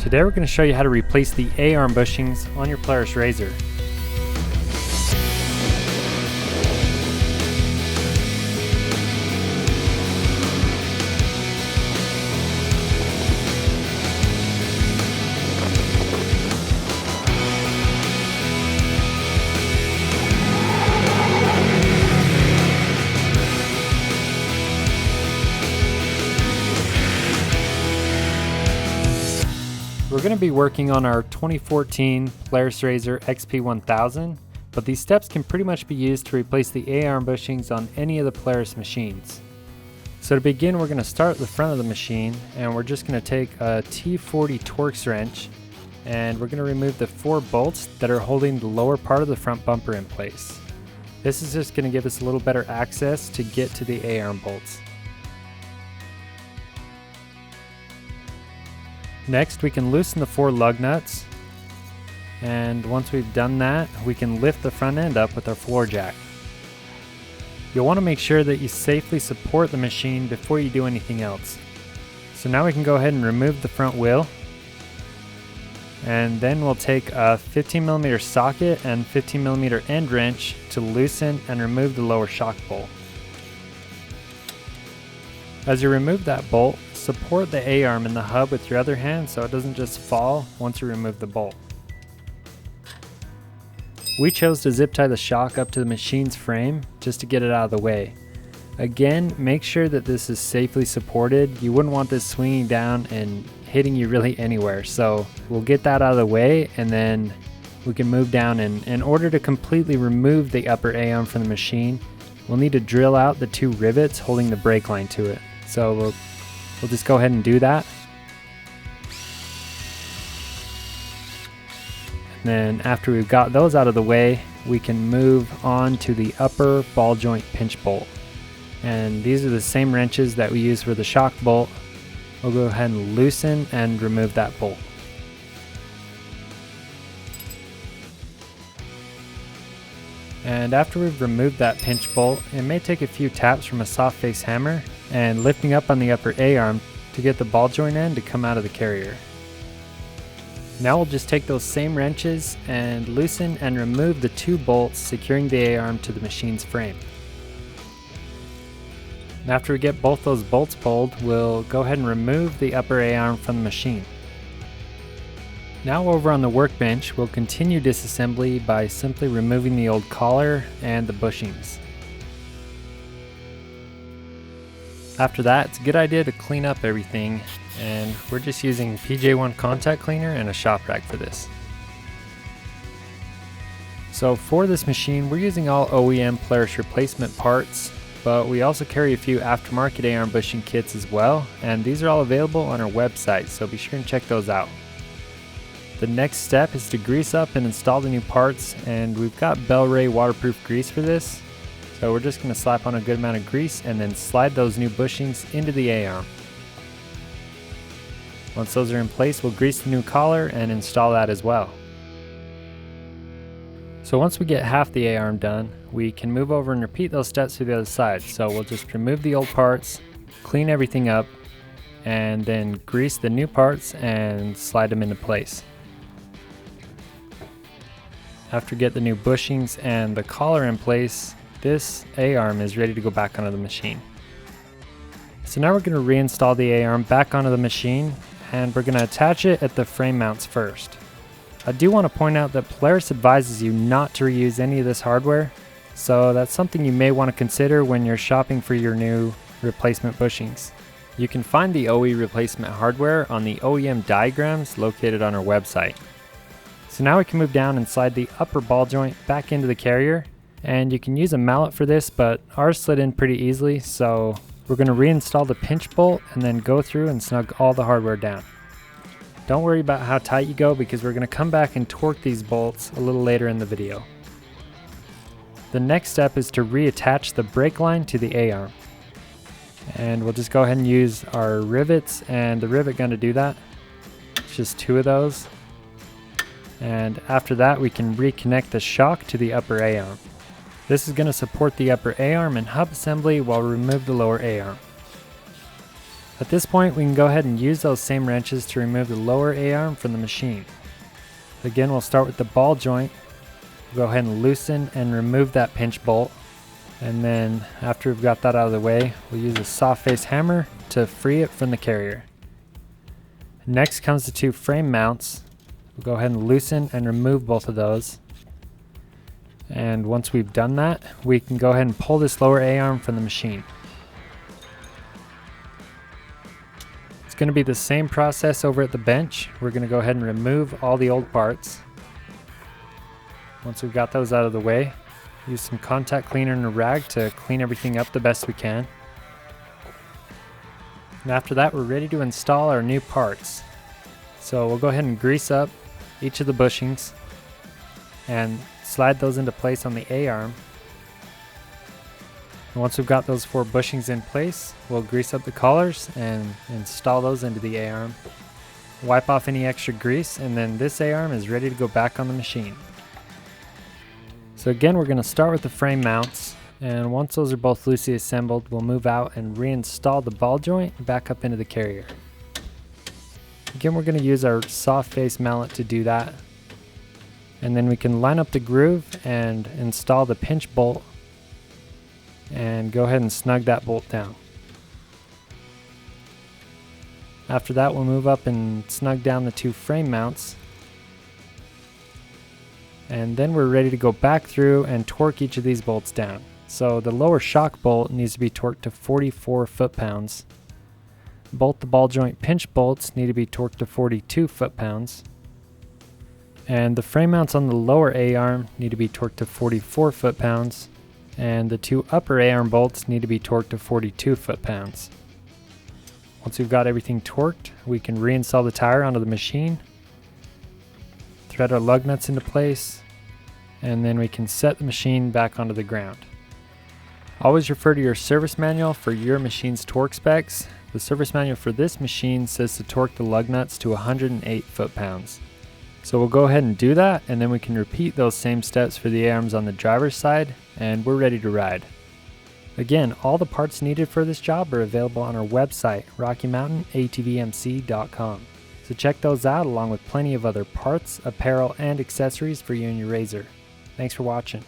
Today we're going to show you how to replace the A-arm bushings on your Polaris RZR. We're going to be working on our 2014 Polaris RZR XP1000, but these steps can pretty much be used to replace the A-arm bushings on any of the Polaris machines. So to begin, we're going to start at the front of the machine, and we're just going to take a T40 Torx wrench, and we're going to remove the 4 bolts that are holding the lower part of the front bumper in place. This is just going to give us a little better access to get to the A-arm bolts. Next, we can loosen the 4 lug nuts, and once we've done that, we can lift the front end up with our floor jack. You'll want to make sure that you safely support the machine before you do anything else. So now we can go ahead and remove the front wheel, and then we'll take a 15mm socket and 15mm end wrench to loosen and remove the lower shock bolt. As you remove that bolt, support the A-arm in the hub with your other hand so it doesn't just fall once you remove the bolt. We chose to zip tie the shock up to the machine's frame just to get it out of the way. Again, make sure that this is safely supported. You wouldn't want this swinging down and hitting you really anywhere, so we'll get that out of the way and then we can move down. And in order to completely remove the upper A-arm from the machine, we'll need to drill out the 2 rivets holding the brake line to it. So we'll just go ahead and do that. And then after we've got those out of the way, we can move on to the upper ball joint pinch bolt. And these are the same wrenches that we use for the shock bolt. We'll go ahead and loosen and remove that bolt. And after we've removed that pinch bolt, it may take a few taps from a soft face hammer and lifting up on the upper A-arm to get the ball joint end to come out of the carrier. Now we'll just take those same wrenches and loosen and remove the 2 bolts securing the A-arm to the machine's frame. And after we get both those bolts pulled, we'll go ahead and remove the upper A-arm from the machine. Now over on the workbench, we'll continue disassembly by simply removing the old collar and the bushings. After that, it's a good idea to clean up everything, and we're just using PJ1 contact cleaner and a shop rag for this. So for this machine, we're using all OEM Polaris replacement parts, but we also carry a few aftermarket A-arm bushing kits as well, and these are all available on our website, so be sure and check those out. The next step is to grease up and install the new parts, and we've got Bel-Ray waterproof grease for this. So we're just going to slap on a good amount of grease and then slide those new bushings into the A-arm. Once those are in place, we'll grease the new collar and install that as well. So once we get half the A-arm done, we can move over and repeat those steps to the other side. So we'll just remove the old parts, clean everything up, and then grease the new parts and slide them into place. After we get the new bushings and the collar in place, this A-arm is ready to go back onto the machine. So now we're going to reinstall the A-arm back onto the machine, and we're going to attach it at the frame mounts first. I do want to point out that Polaris advises you not to reuse any of this hardware, so that's something you may want to consider when you're shopping for your new replacement bushings. You can find the OE replacement hardware on the OEM diagrams located on our website. So now we can move down and slide the upper ball joint back into the carrier. And you can use a mallet for this, but ours slid in pretty easily, so we're going to reinstall the pinch bolt and then go through and snug all the hardware down. Don't worry about how tight you go because we're going to come back and torque these bolts a little later in the video. The next step is to reattach the brake line to the A-arm. And we'll just go ahead and use our rivets and the rivet gun to do that. It's just 2 of those. And after that, we can reconnect the shock to the upper A-arm. This is going to support the upper A-arm and hub assembly while we remove the lower A-arm. At this point, we can go ahead and use those same wrenches to remove the lower A-arm from the machine. Again, we'll start with the ball joint. We'll go ahead and loosen and remove that pinch bolt. And then after we've got that out of the way, we'll use a soft face hammer to free it from the carrier. Next comes the two frame mounts. We'll go ahead and loosen and remove both of those. And once we've done that, we can go ahead and pull this lower A-arm from the machine. It's going to be the same process over at the bench. We're going to go ahead and remove all the old parts. Once we've got those out of the way, use some contact cleaner and a rag to clean everything up the best we can. And after that, we're ready to install our new parts. So we'll go ahead and grease up each of the bushings and slide those into place on the A-arm. And once we've got those 4 bushings in place, we'll grease up the collars and install those into the A-arm. Wipe off any extra grease, and then this A-arm is ready to go back on the machine. So again, we're going to start with the frame mounts, and once those are both loosely assembled, we'll move out and reinstall the ball joint back up into the carrier. Again, we're going to use our soft face mallet to do that. And then we can line up the groove and install the pinch bolt and go ahead and snug that bolt down. After that, we'll move up and snug down the 2 frame mounts. And then we're ready to go back through and torque each of these bolts down. So the lower shock bolt needs to be torqued to 44 foot-pounds. Both the ball joint pinch bolts need to be torqued to 42 foot-pounds. And the frame mounts on the lower A-arm need to be torqued to 44 foot-pounds. And the 2 upper A-arm bolts need to be torqued to 42 foot-pounds. Once we've got everything torqued, we can reinstall the tire onto the machine, thread our lug nuts into place, and then we can set the machine back onto the ground. Always refer to your service manual for your machine's torque specs. The service manual for this machine says to torque the lug nuts to 108 foot-pounds. So we'll go ahead and do that, and then we can repeat those same steps for the A-arms on the driver's side, and we're ready to ride. Again, all the parts needed for this job are available on our website, RockyMountainATVMC.com. So check those out along with plenty of other parts, apparel, and accessories for you and your RZR. Thanks for watching.